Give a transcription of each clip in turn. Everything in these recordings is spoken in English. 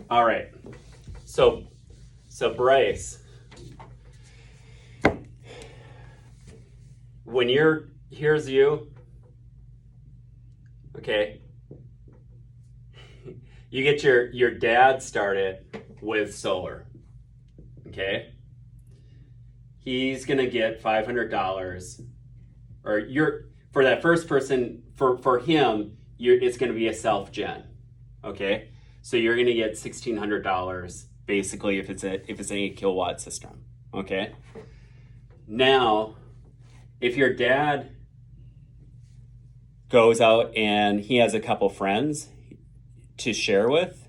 All right. So Bryce, when here's you, okay, you get your dad started with solar, okay? He's gonna get $500, or for that first person, for him, it's gonna be a self-gen, okay? So you're gonna get $1,600 basically if it's an 8 kilowatt system, okay? Now, if your dad goes out and he has a couple friends to share with,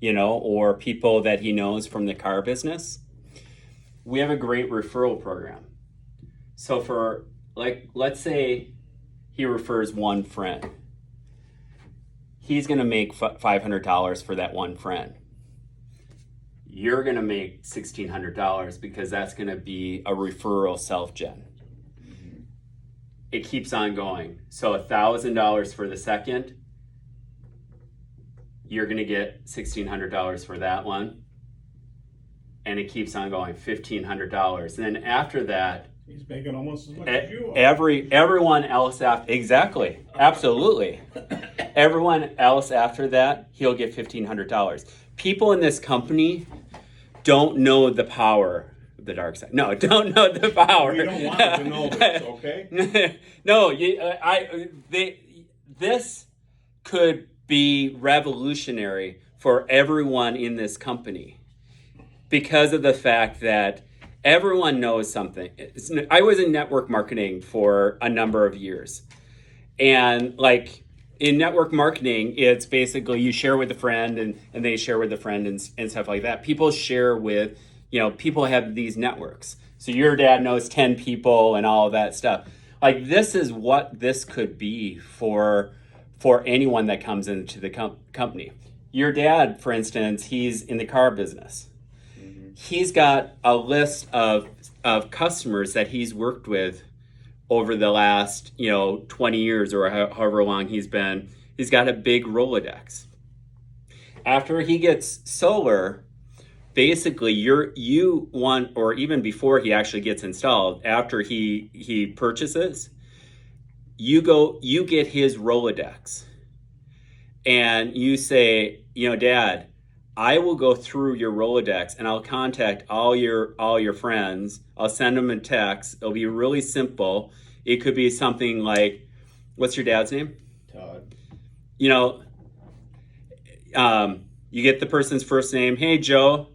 or people that he knows from the car business, we have a great referral program. So for, let's say he refers one friend. He's going to make $500 for that one friend. You're going to make $1,600 because that's going to be a referral self-gen. It keeps on going. So $1,000 for the second. You're going to get $1,600 for that one. And it keeps on going, $1,500. And then after that, he's making almost as much as you are. Everyone else after, exactly, absolutely. Everyone else after that, he'll get $1,500. People in this company don't know the power of the dark side. No, don't know the power. We don't want them to know this, okay? No, this could be revolutionary for everyone in this company because of the fact that everyone knows something. I was in network marketing for a number of years. And in network marketing, it's basically you share with a friend and they share with a friend and stuff like that. People share with, people have these networks. So your dad knows 10 people and all of that stuff. This is what this could be for anyone that comes into the company. Your dad, for instance, he's in the car business. He's got a list of customers that he's worked with over the last 20 years or however long he's got a big Rolodex. After he gets solar, basically you want, or even before he actually gets installed, after he purchases, you get his Rolodex and you say, Dad, I will go through your Rolodex and I'll contact all your friends. I'll send them a text. It'll be really simple. It could be something like, what's your dad's name? Todd. You get the person's first name. Hey, Joe.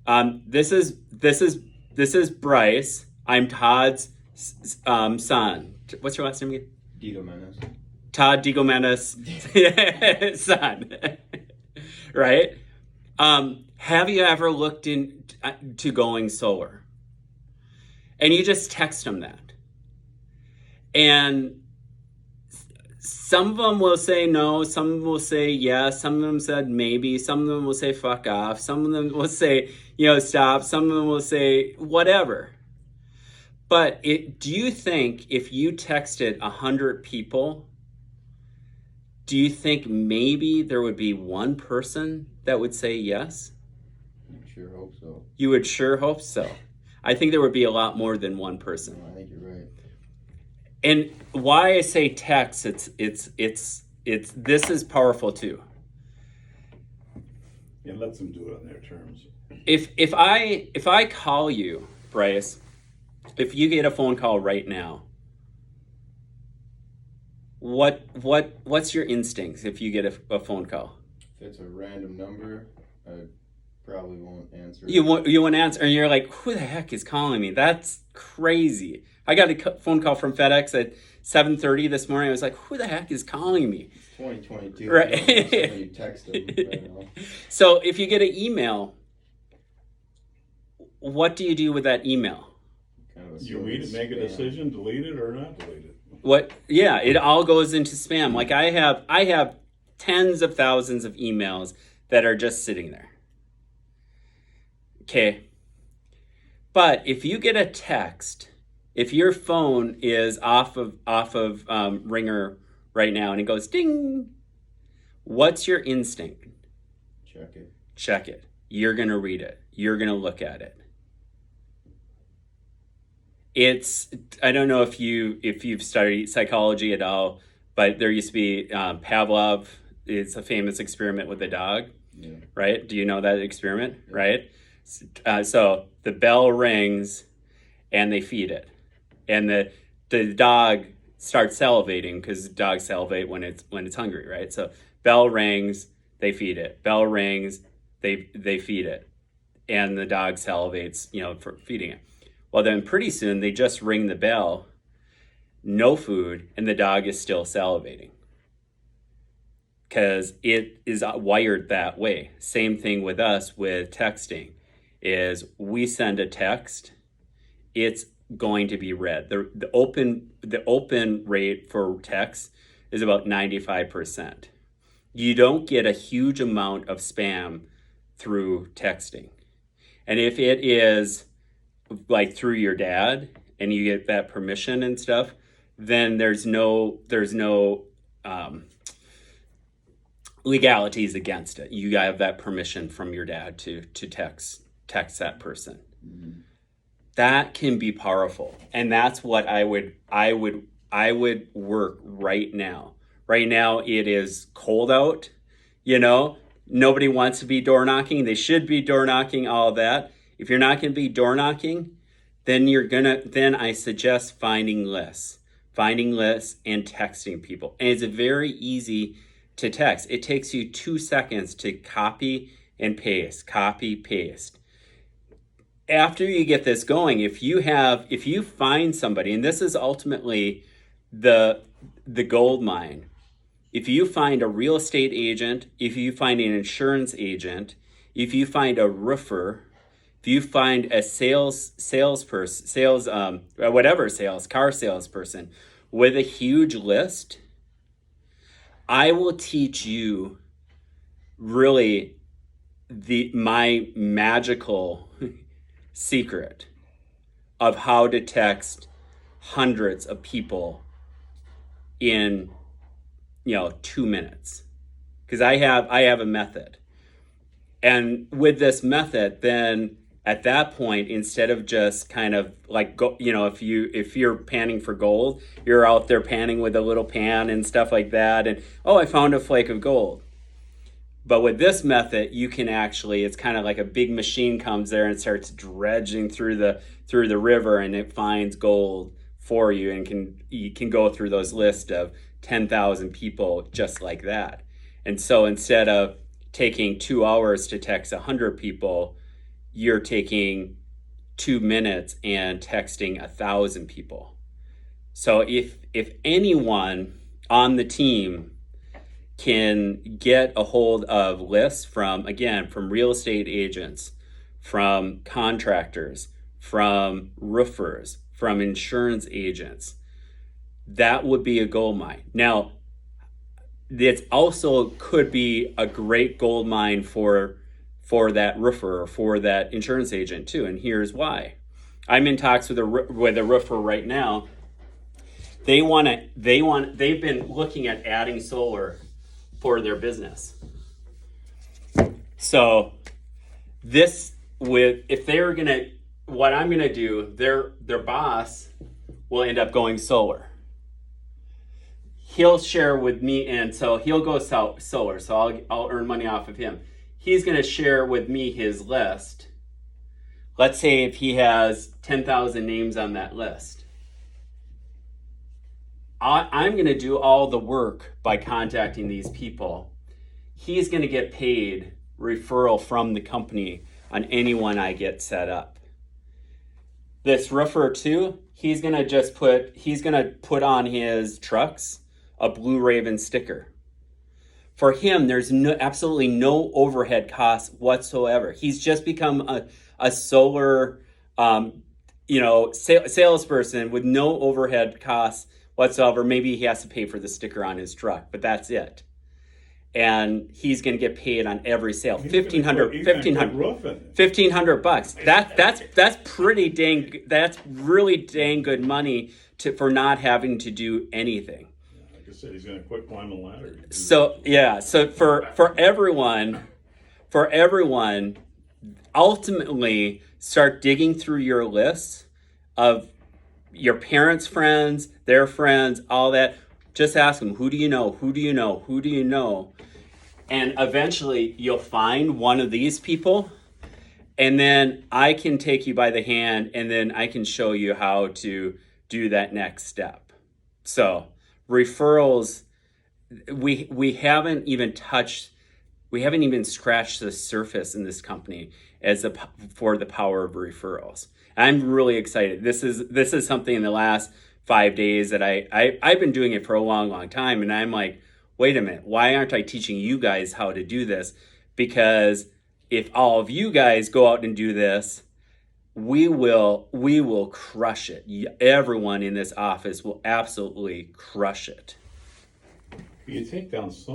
This is Bryce. I'm Todd's son. What's your last name again? Digomenis. Todd Digomenis' son. Right? Have you ever looked into going solar? And you just text them that. And some of them will say no, some of them will say yes, some of them said maybe, some of them will say fuck off, some of them will say, stop, some of them will say whatever. But do you think if you texted 100 people, do you think maybe there would be one person that would say yes? I sure hope so. You would sure hope so. I think there would be a lot more than one person. No, I think you're right. And why I say text, it's this is powerful too. Yeah, let them do it on their terms. If I call you, Bryce, if you get a phone call right now, what's your instincts if you get a phone call? If it's a random number, I probably won't answer. You won't answer, and you're like, who the heck is calling me? That's crazy. I got a phone call from FedEx at 7:30 this morning. I was like, who the heck is calling me? It's 2022. Right. You text them right now. So if you get an email, what do you do with that email? Kind of You read it, make a decision, delete it or not delete it. What? Yeah, it all goes into spam. Like I have tens of thousands of emails that are just sitting there. Okay. But if you get a text, if your phone is off of ringer right now and it goes ding, what's your instinct? Check it. check it. You're going to read it. You're going to look at it. I don't know if you've studied psychology at all, but there used to be Pavlov. It's a famous experiment with a dog, right? Do you know that experiment, right? So the bell rings and they feed it. And the dog starts salivating because dogs salivate when it's hungry, right? So bell rings, they feed it. Bell rings, they feed it. And the dog salivates, for feeding it. Well, then pretty soon they just ring the bell, no food, and the dog is still salivating. Because it is wired that way. Same thing with us with texting, is we send a text, it's going to be read. The open rate for text is about 95%. You don't get a huge amount of spam through texting. And if it is like through your dad and you get that permission and stuff, then there's no legalities against it. You have that permission from your dad to text that person. Mm-hmm. That can be powerful, and that's what I would work right now. Right now it is cold out, nobody wants to be door knocking. They should be door knocking, all of that. If you're not going to be door knocking, then I suggest finding lists and texting people. And it's very easy to text. It takes you 2 seconds to copy, paste. After you get this going, if you find somebody, and this is ultimately the gold mine. If you find a real estate agent, if you find an insurance agent, if you find a roofer, if you find a car salesperson with a huge list, I will teach you really my magical secret of how to text hundreds of people in 2 minutes, because I have a method. And with this method, then at that point, instead of just kind of like if you're panning for gold, you're out there panning with a little pan and stuff like that, and I found a flake of gold. But with this method, you can it's kind of like a big machine comes there and starts dredging through the river, and it finds gold for you, and you can go through those lists of 10,000 people just like that. And so instead of taking 2 hours to text 100 people, you're taking 2 minutes and texting 1,000 people. So if anyone on the team can get a hold of lists from real estate agents, from contractors, from roofers, from insurance agents, that would be a gold mine. Now, it also could be a great gold mine for that roofer or for that insurance agent too, and here's why. I'm in talks with a roofer right now. They've been looking at adding solar for their business. So what I'm gonna do, their boss will end up going solar. He'll share with me, and so he'll go solar. So I'll earn money off of him. He's gonna share with me his list. Let's say if he has 10,000 names on that list. I'm going to do all the work by contacting these people. He's going to get paid referral from the company on anyone I get set up. This roofer too, he's going to put on his trucks a Blue Raven sticker. For him, there's absolutely no overhead costs whatsoever. He's just become a solar salesperson with no overhead costs whatsoever. Maybe he has to pay for the sticker on his truck, but that's it. And he's going to get paid on every sale. $1,500. That's pretty dang. That's really dang good money for not having to do anything. Like I said, he's going to quit climbing the ladder. So for for everyone, ultimately start digging through your lists of your parents' friends, their friends, all that. Just ask them, who do you know? Who do you know? Who do you know? And eventually you'll find one of these people, and then I can take you by the hand, and then I can show you how to do that next step. So referrals, we haven't even scratched the surface in this company for the power of referrals. I'm really excited. This is something in the last 5 days that I've been doing it for a long time, and I'm like, wait a minute, why aren't I teaching you guys how to do this? Because if all of you guys go out and do this, we will crush it. Everyone in this office will absolutely crush it. You take down so